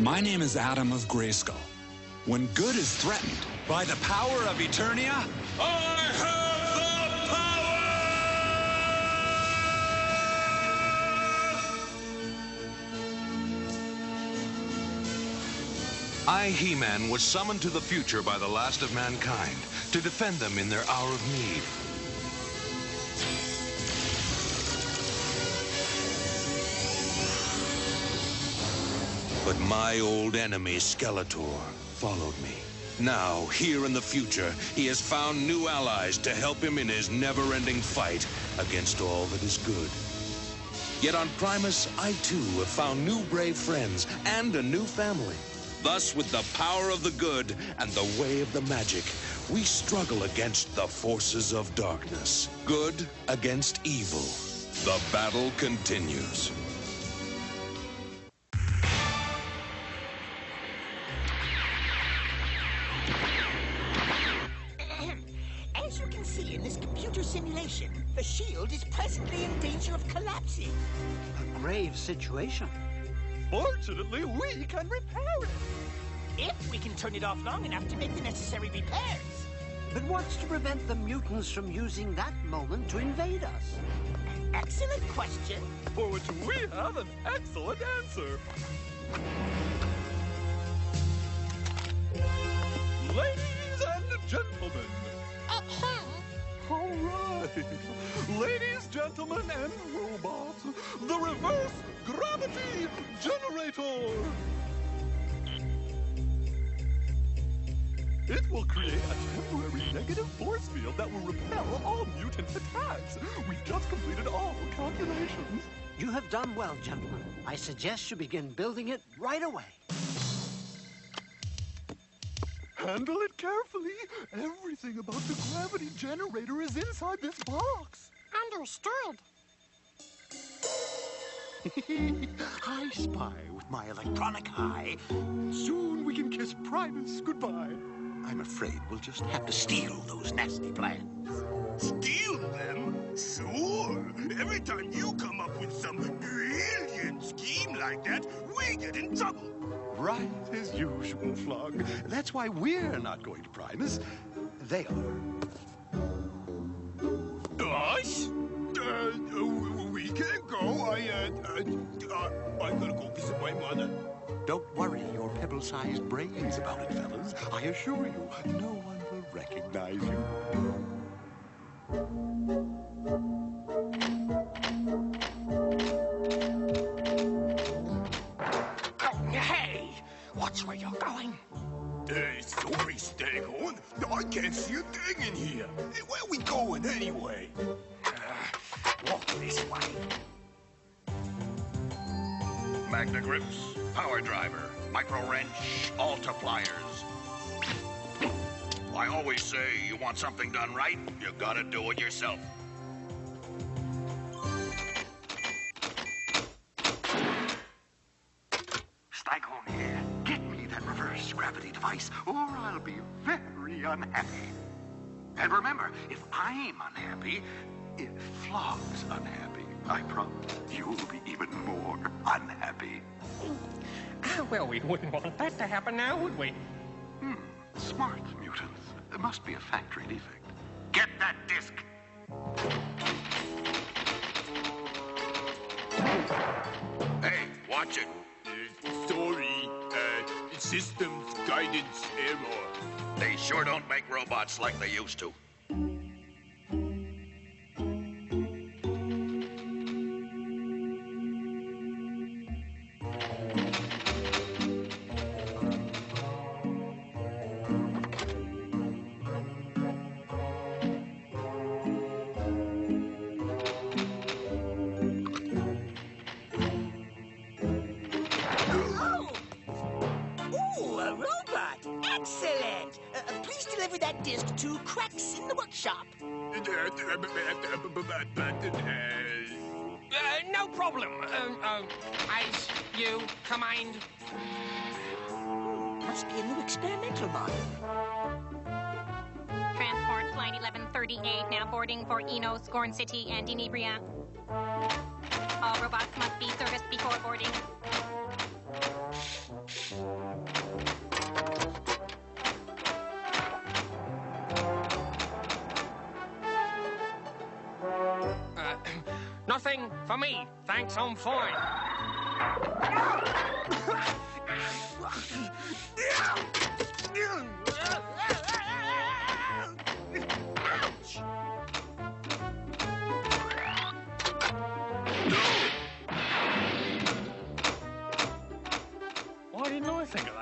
My name is Adam of Grayskull. When good is threatened by the power of Eternia, I have the power! I, He-Man, was summoned to the future by the last of mankind to defend them in their hour of need. But my old enemy, Skeletor, followed me. Now, here in the future, he has found new allies to help him in his never-ending fight against all that is good. Yet on Primus, I too have found new brave friends and a new family. Thus, with the power of the good and the way of the magic, we struggle against the forces of darkness. Good against evil. The battle continues. As you can see in this computer simulation, the shield is presently in danger of collapsing. A grave situation. Fortunately, we can repair it. If we can turn it off long enough to make the necessary repairs. But what's to prevent the mutants from using that moment to invade us? Excellent question. For which we have an excellent answer. Ladies and gentlemen. All right. Ladies, gentlemen, and robots, the reverse gravity generator. It will create a temporary negative force field that will repel all mutant attacks. We've just completed all calculations. You have done well, gentlemen. I suggest you begin building it right away. Handle it carefully. Everything about the gravity generator is inside this box. Understood. I spy with my electronic eye. Soon we can kiss Primus goodbye. I'm afraid we'll just have to steal those nasty plans. Steal them? Sure. Every time you come up with some brilliant scheme like that, we get in trouble. Right as usual, Flog. That's why we're not going to Primus. They are. Us? We can't go. I'm gonna go visit my mother. Don't worry your pebble-sized brains about it, fellas. I assure you, no one will recognize you. Hey, watch where you're going. Sorry, Staghorn. I can't see a thing in here. Hey, where are we going anyway? Walk this way. Magna grips, power driver, micro wrench, multipliers. I always say you want something done right, you gotta do it yourself. Staghorn here. Get me that reverse gravity device, or I'll be very unhappy. And remember, if I'm unhappy, if Flog's unhappy, I promise you'll be even more unhappy. Well, we wouldn't want that to happen now, would we? Smart mutants. There must be a factory defect. Get that disc! Hey, watch it. Sorry. Systems guidance error. They sure don't make robots like they used to. Excellent! Please deliver that disc to Cracks in the workshop. No problem. Eyes, you, combined. Must be a new experimental model. Transport Flight 1138 now boarding for Eno, Scorn City, and Inebria. All robots must be serviced before boarding. Nothing for me. Thanks, I'm fine. Why didn't I think of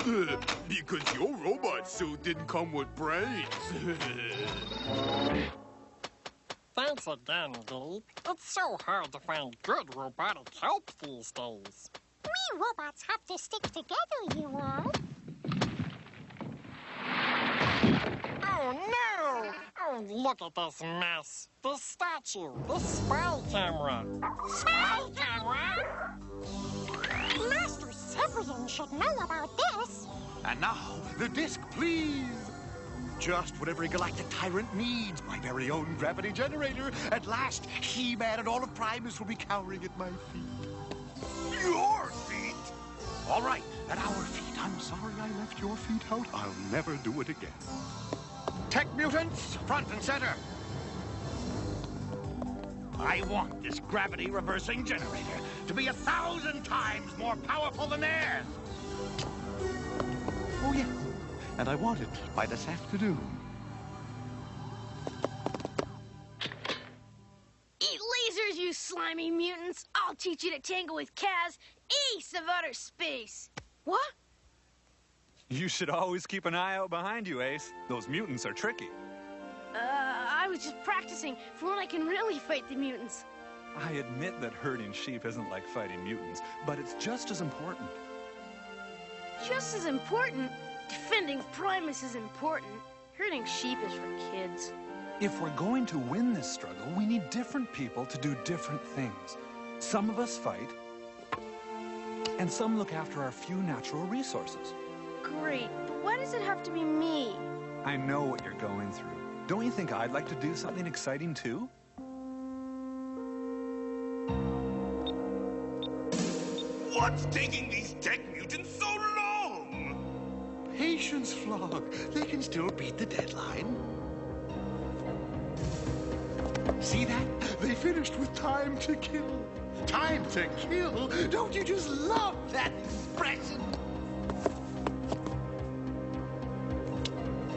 that? Because your robot suit didn't come with brains. Thanks again, Gabe. It's so hard to find good robotic help these days. We robots have to stick together, you all. Oh, no! Oh, look at this mess. This statue, this spy camera. Spy camera? Master Sebrian should know about this. And now, the disc, please. Just what every galactic tyrant needs. My very own gravity generator. At last, He-Man and all of Primus will be cowering at my feet. Your feet? All right, at our feet. I'm sorry I left your feet out. I'll never do it again. Tech mutants, front and center. I want this gravity-reversing generator to be 1,000 times more powerful than theirs. Oh, yeah. And I want it by this afternoon. Eat lasers, you slimy mutants. I'll teach you to tangle with Kaz, ace of outer space. What? You should always keep an eye out behind you, Ace. Those mutants are tricky. I was just practicing for when I can really fight the mutants. I admit that herding sheep isn't like fighting mutants, but it's just as important. Just as important? Defending Primus is important. Herding sheep is for kids. If we're going to win this struggle, we need different people to do different things. Some of us fight, and some look after our few natural resources. Great, but why does it have to be me? I know what you're going through. Don't you think I'd like to do something exciting too? What's taking these tech mutants so long? Patience, Flog. They can still beat the deadline. See that? They finished with time to kill. Time to kill? Don't you just love that expression?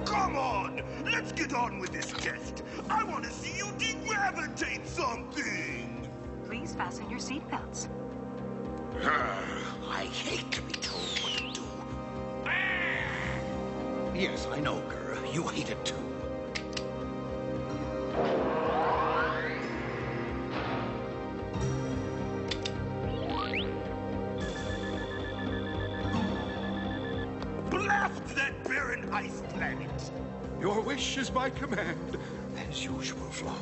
Come on! Let's get on with this test. I want to see you degravitate something! Please fasten your seatbelts. I hate to be told what to do. Yes, I know, girl. You hate it too. Blast that barren ice planet! Your wish is my command, as usual, Flog.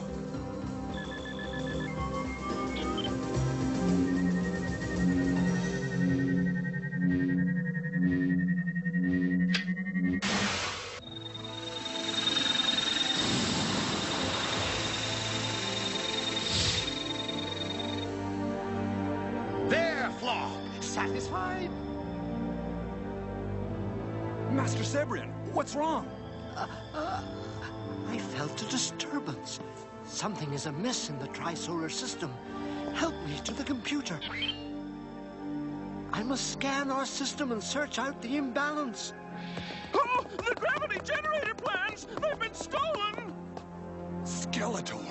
There, Flog. Satisfied? Master Sebrian, what's wrong? I felt a disturbance. Something is amiss in the tri-solar system. Help me to the computer. I must scan our system and search out the imbalance. Oh, the gravity generator plans! They've been stolen! Skeletor.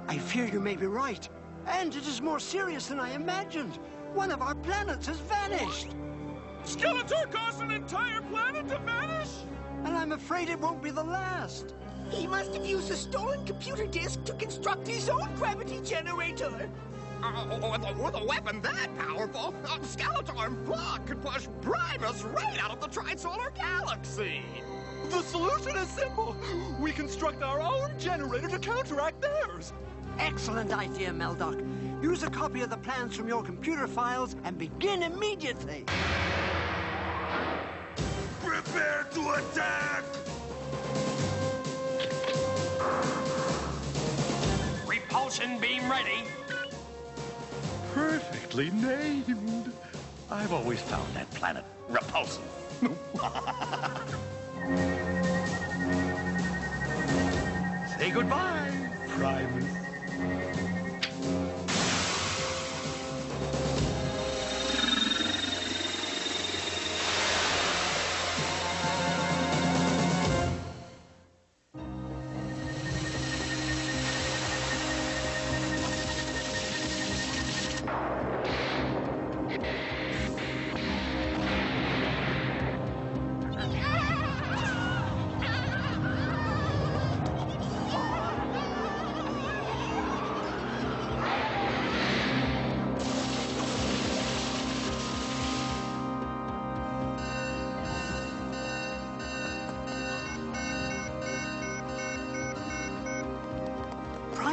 I fear you may be right. And it is more serious than I imagined. One of our planets has vanished. Skeletor caused an entire planet to vanish? And I'm afraid it won't be the last. He must have used a stolen computer disk to construct his own gravity generator. With a weapon that powerful, Skeletor and Flock could push Primus right out of the tri-solar galaxy. The solution is simple. We construct our own generator to counteract theirs. Excellent idea, Meldoc. Use a copy of the plans from your computer files and begin immediately. Prepare to attack! Repulsion beam ready. Perfectly named. I've always found that planet repulsive. Say goodbye, Primus.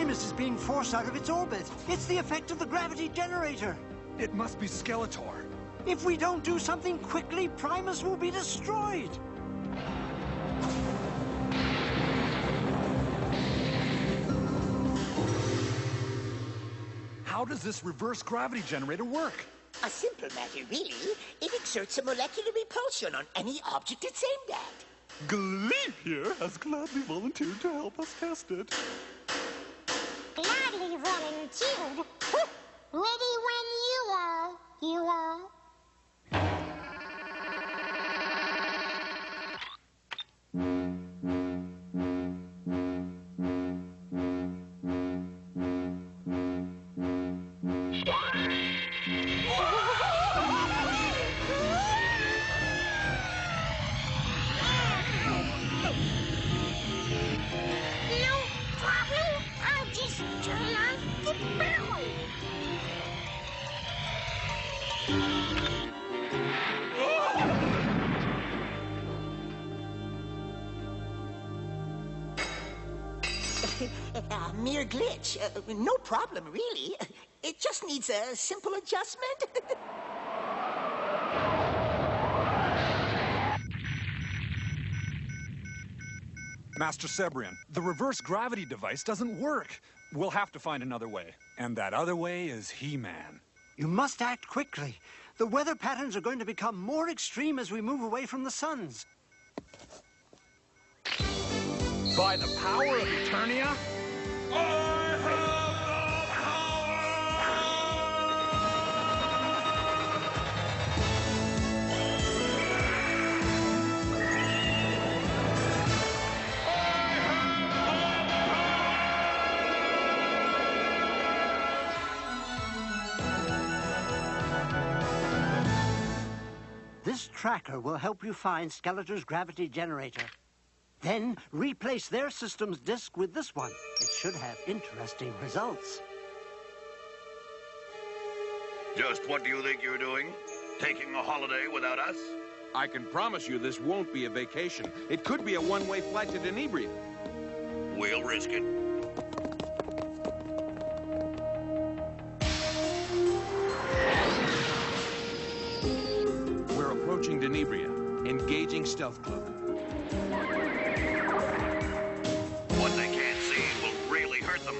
Primus is being forced out of its orbit. It's the effect of the gravity generator. It must be Skeletor. If we don't do something quickly, Primus will be destroyed. How does this reverse gravity generator work? A simple matter, really. It exerts a molecular repulsion on any object it's aimed at. Glee here has gladly volunteered to help us test it. Gladly volunteered? Ready when you are, you are. A mere glitch. No problem, really. It just needs a simple adjustment. Master Sebrian, the reverse gravity device doesn't work. We'll have to find another way. And that other way is He-Man. You must act quickly. The weather patterns are going to become more extreme as we move away from the suns. By the power of Eternia? This tracker will help you find Skeletor's gravity generator. Then replace their system's disk with this one. It should have interesting results. Just what do you think you're doing? Taking a holiday without us? I can promise you this won't be a vacation. It could be a one-way flight to Denebria. We'll risk it. We're approaching Denebria. Engaging stealth cloak. What they can't see will really hurt them.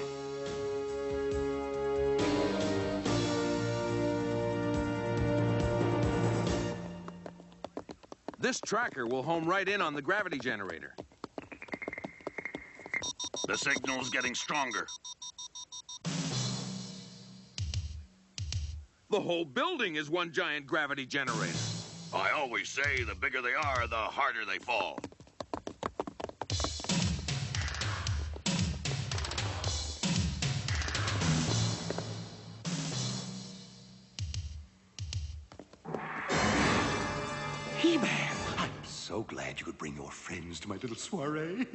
This tracker will home right in on the gravity generator. The signal's getting stronger. The whole building is one giant gravity generator. I always say the bigger they are, the harder they fall. He-Man, I'm so glad you could bring your friends to my little soiree.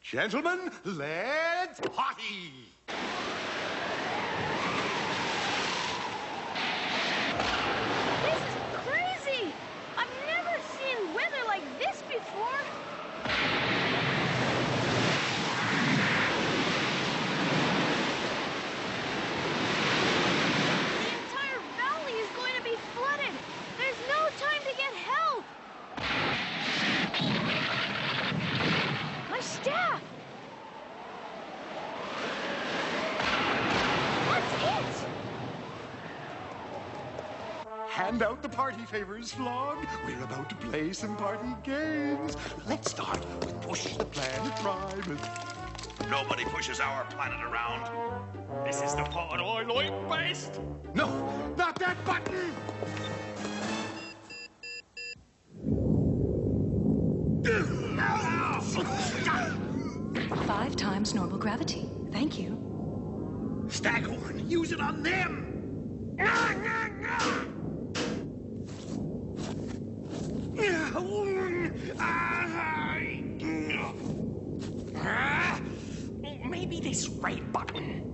Gentlemen, let's party! This is crazy! I've never seen weather like this before. The entire valley is going to be flooded. There's no time to get help. My staff! What's it? Hand out the party favors, Flog. We're about to play some party games. Let's start with Push the Planet Primus. Nobody pushes our planet around. This is the part I like best. No, not that button! 5 times normal gravity. Thank you. Staghorn, use it on them! Maybe this right button.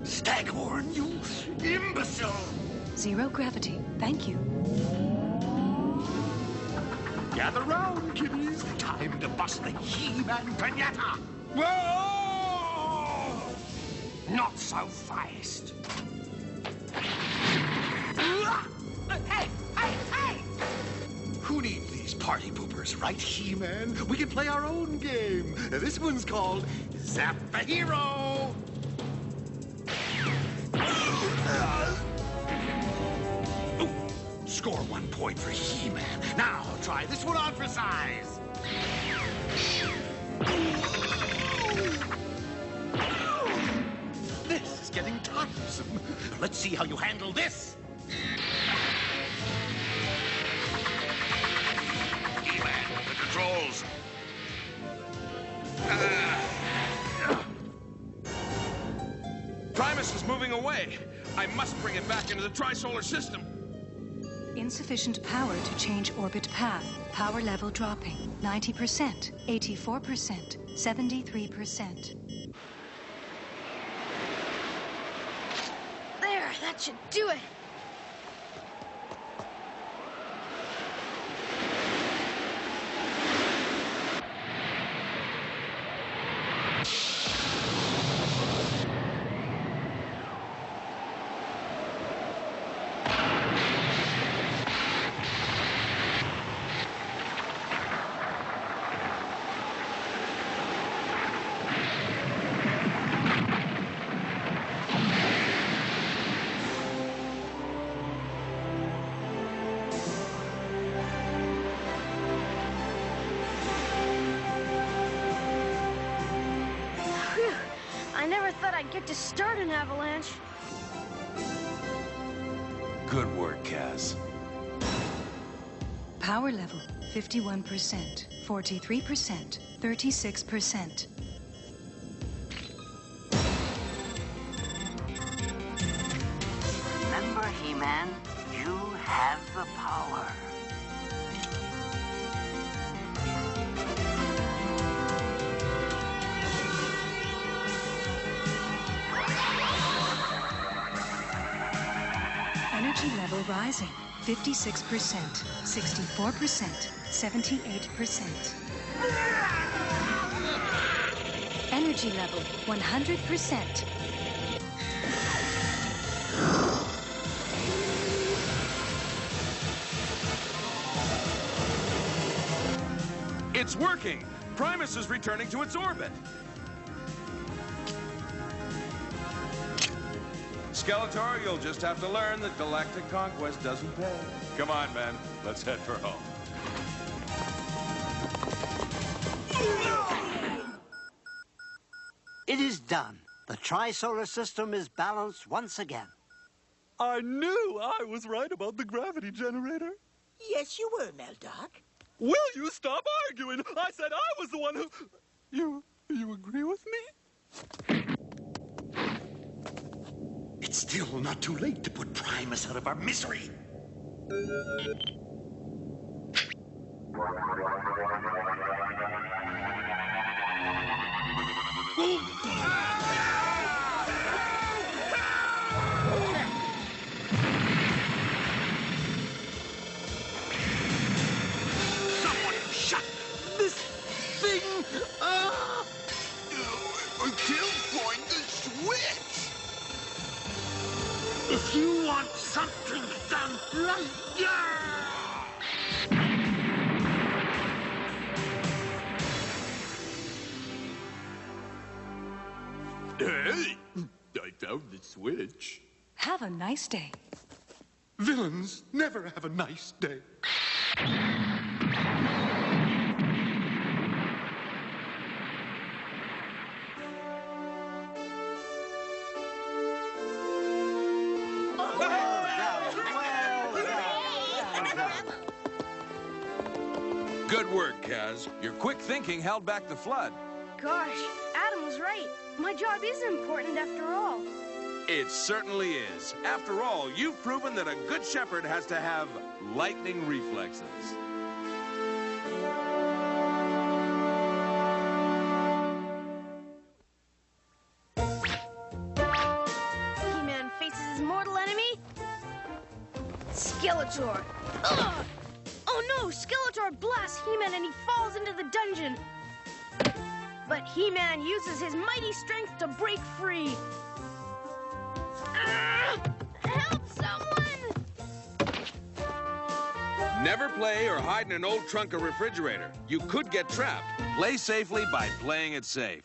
Staghorn, you imbecile! 0 gravity. Thank you. Gather round, kiddies. Time to bust the He-Man pinata. Whoa! Not so fast. Hey! Who needs these party poopers, right, He-Man? We can play our own game. This one's called Zap the Hero. Score 1 point for He-Man. Now try this one on for size. This is getting tiresome. Let's see how you handle this. He-Man, the controls. Primus is moving away. I must bring it back into the tri-solar system. Insufficient power to change orbit path. Power level dropping. 90%, 84%, 73%. There, that should do it. I never thought I'd get to start an avalanche. Good work, Kaz. Power level 51%, 43%, 36%. Remember, He-Man, you have the power. Energy level rising. 56%, 64%, 78%. Energy level 100%. It's working! Primus is returning to its orbit. Skeletor, you'll just have to learn that galactic conquest doesn't pay. Come on, man. Let's head for home. It is done. The tri-solar system is balanced once again. I knew I was right about the gravity generator. Yes, you were, Meldoc. Will you stop arguing? I said I was the one who... You agree with me? It's still not too late to put Primus out of our misery. Someone shut this thing up! Until point the switch! If you want something done right, Hey, I found the switch. Have a nice day. Villains never have a nice day. Good work, Kaz. Your quick thinking held back the flood. Gosh, Adam was right. My job is important after all. It certainly is. After all, you've proven that a good shepherd has to have lightning reflexes. He-Man faces his mortal enemy, Skeletor. Ugh! Oh no, Skeletor Skeletor blasts He-Man and he falls into the dungeon. But He-Man uses his mighty strength to break free. Help someone! Never play or hide in an old trunk or refrigerator. You could get trapped. Play safely by playing it safe.